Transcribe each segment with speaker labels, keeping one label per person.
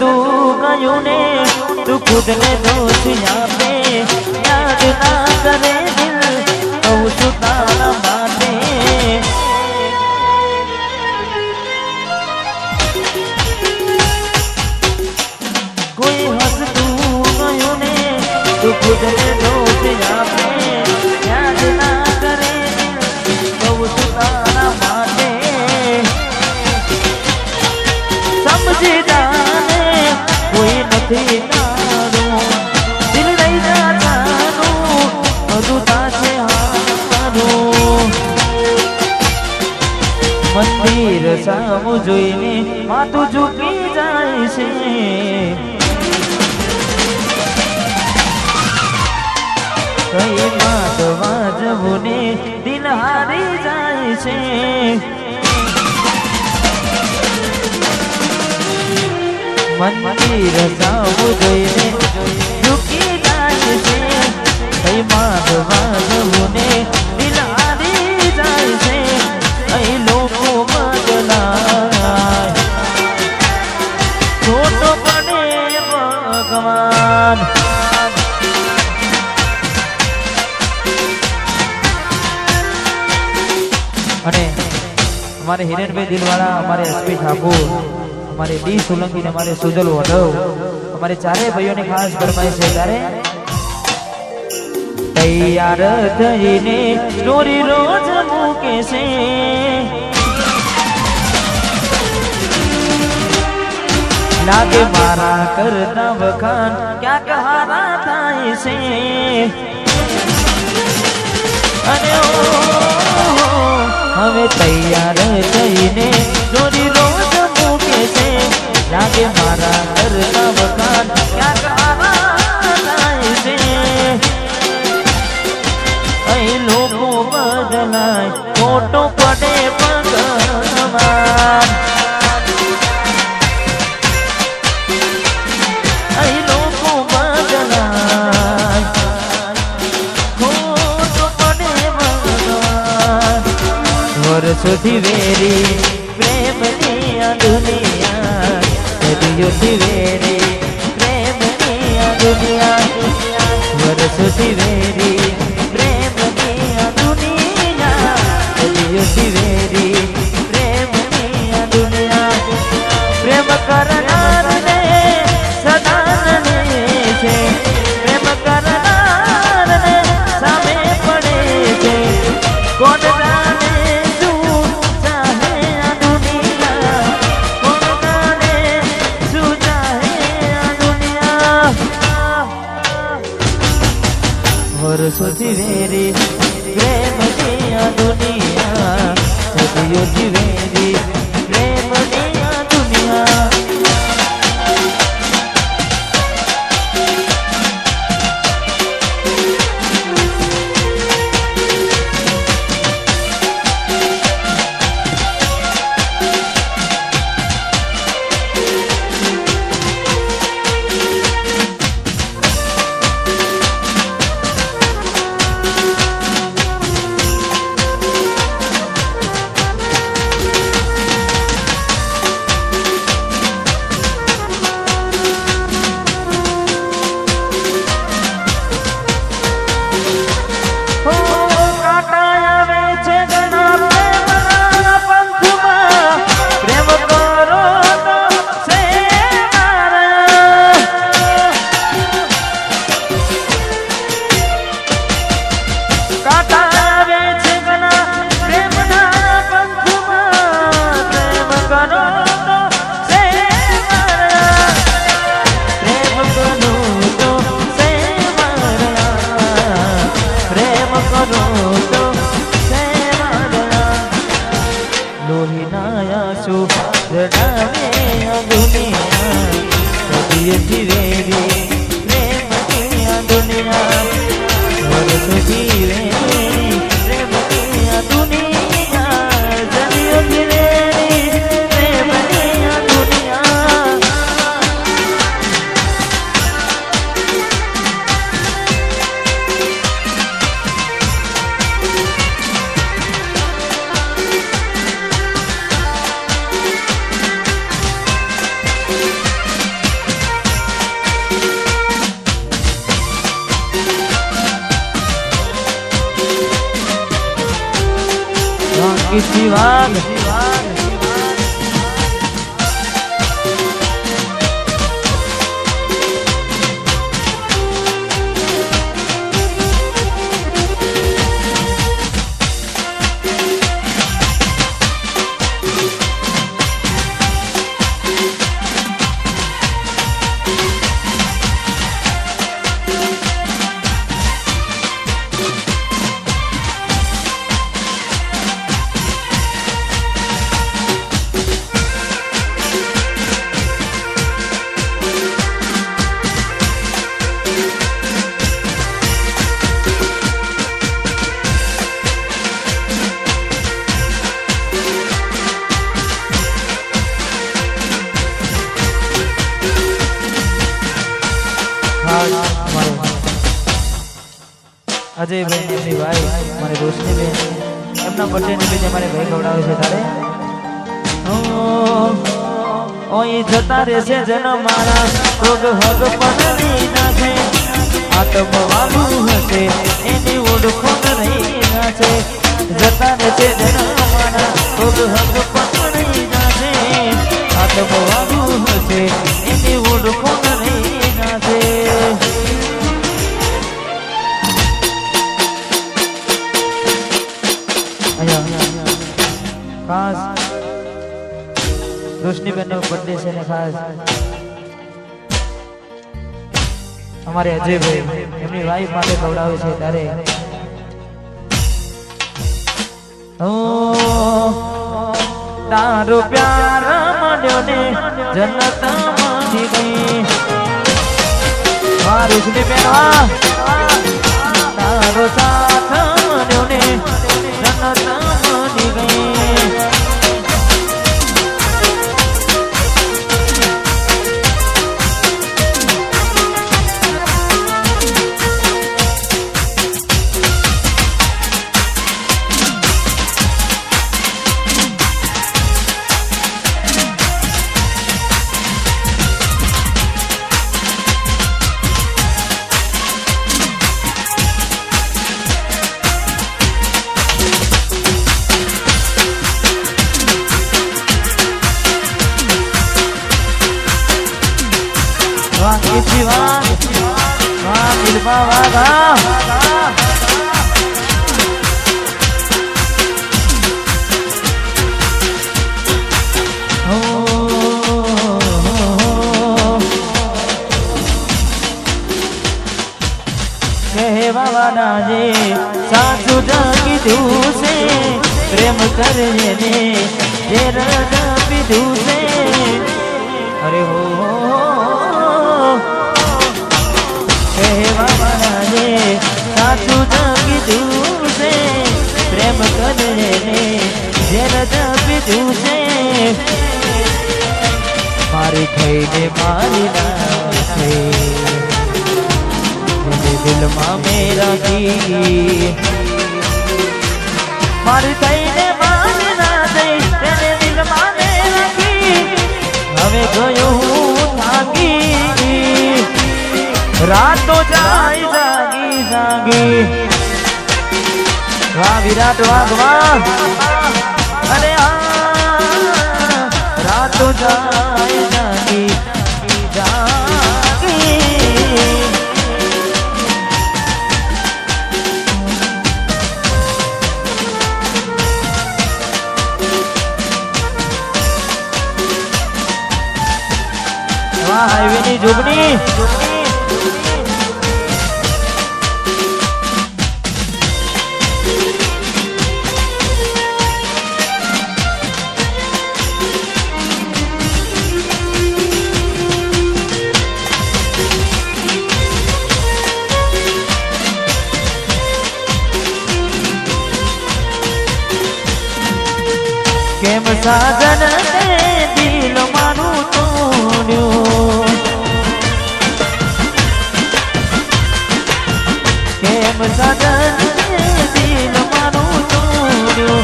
Speaker 1: હસતું ગયું ને તું ખુદ ને દોષ આપે યાદ ના કરે દિલ કહું છું તારા માટે કોઈ હસતું ગયું ને તું ખુદ ને દોષ આપે યાદ ના કરે દિલ કહું છું તારા માટે સમજી જાને કોઈ નથી તારું દિલ લઈ જા તારું બધું તાશે હારું મંદિર સામું જોઈને માથું ઝૂકી જાય છે કઈ વાત વાજવું ને દિલ હારી જાય છે મંદિર સામું જોઈને ઝૂકી જાય છે કઈ વાત વાજવું ને દિલ હારી જાય છે અહીં લોકો બદલાય ખોટો પડે ભગવાન અને हमारे हिरेनभाई दिलवाला हमारे एसपी ठाकुर हमारे डी सोलंकी ने हमारे सुजल वडव हमारे चारे भाइयों ने खास फरमाइश है तारे तैयार थईने स्टोरी रोज मूके से लागे मारा करता वखान क्या कहारा थाय से अरे ओ हमें तैयार थईने स्टोरी रोज मूके से लागे मारा करता वखान क्या कहारा थाय से અહીં લોકો બદલાય ખોટો પડે ભગવાન અહીં લોકો બદલાય ખોટો પડે ભગવાન વર્ષોથી વેરી પ્રેમની આ દુનિયા સદીઓથી વેરી પ્રેમની આ દુનિયા વર્ષોથી વેરી वेरी प्रेम दुनिया प्रेम करनार ने सदा छे प्रेम करनार ने सामे पड़े छे कोण जाने शू चाहे आ दुनिया कोण जाने शू चाहे आ दुनिया वर्षोथी वेरी प्रेम की आ दुनिया सदियों की वेरी प्रेम की आ दुनिया કિસી વાગ अजय भाई अपनी भाई हमारे रोशनी बेन एमना बर्थडे ने भी हमारे भाई खवડાવે છે તારે ઓય જતા રહેશે જન મારા રોગ હગ પનરી નાખે આતમ વાલું હશે એની ઓળખો નહીં નાખે જતા રહેશે જન મારા રોગ હગ પનરી નાખે આતમ વાલું હશે એની ઓળખો નહીં નાખે खास रोशनी बहन बर्थडे से खास हमारे अजय भाई एमनी वाइफ माटे खवડાવે છે તારે ઓ તારો પ્યાર મળ્યો ને જન્નત માંથી ગઈ વાહ રોશની બહેન વાહ તારો સાથ મળ્યો ને જન્નત માંથી ગઈ सासू कीधु से प्रेम करे ने पीधु से अरे हो सासू कीधु से प्रेम करे ने पीधु से मारी थई ने मारी नाखे दिल मां मेरा की मारी थई ने मारी ना दई तेरे दिल मां मेरा की हवे गयो थाकी रातो जाई जागी जागी वाह विराट वाह अरे रातो जाई जागी जागी हाईवे नी जुगनी केम साजन ने दिल मारू तोड्यो केम साजन ने दिल मारू तोड्यो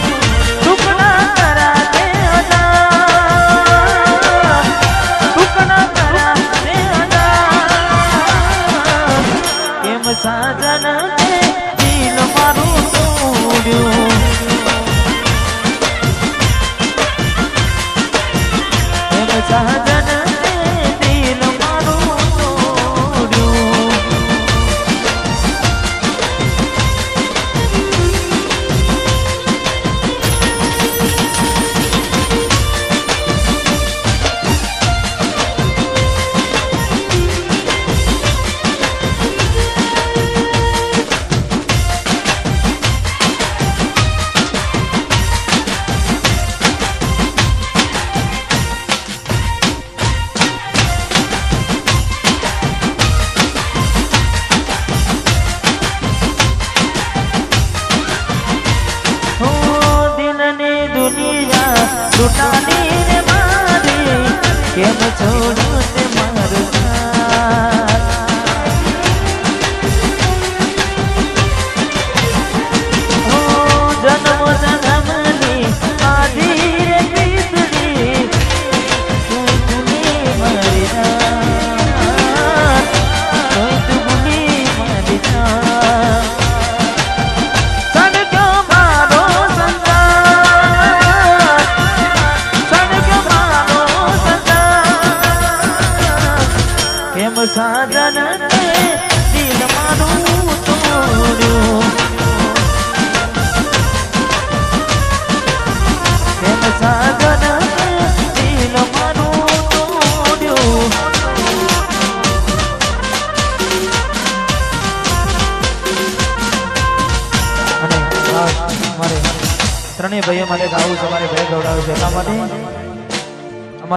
Speaker 1: टुकड़ा करा दे अदा टुकड़ा करा दे अदा केम साजन ने दिल मारू तोड्यो લૂંટાની રે મારી કેમ છોડું તે મારું સાથ જન્મ જન્મની આધી રે પીતળી તું ભૂલી મારી રાત તું ભૂલી મારી રાત સડક્યો મારો સંસાર સડક્યો મારો સંસાર કેમ સાજન દિલ મારું તોડ્યું સાગર દિલ મારું તોડ્યું અને મારે ત્રણેય ભાઈઓ માટે ગાવું છે મારે ભાઈ ગવડાવે છે એટલા માટે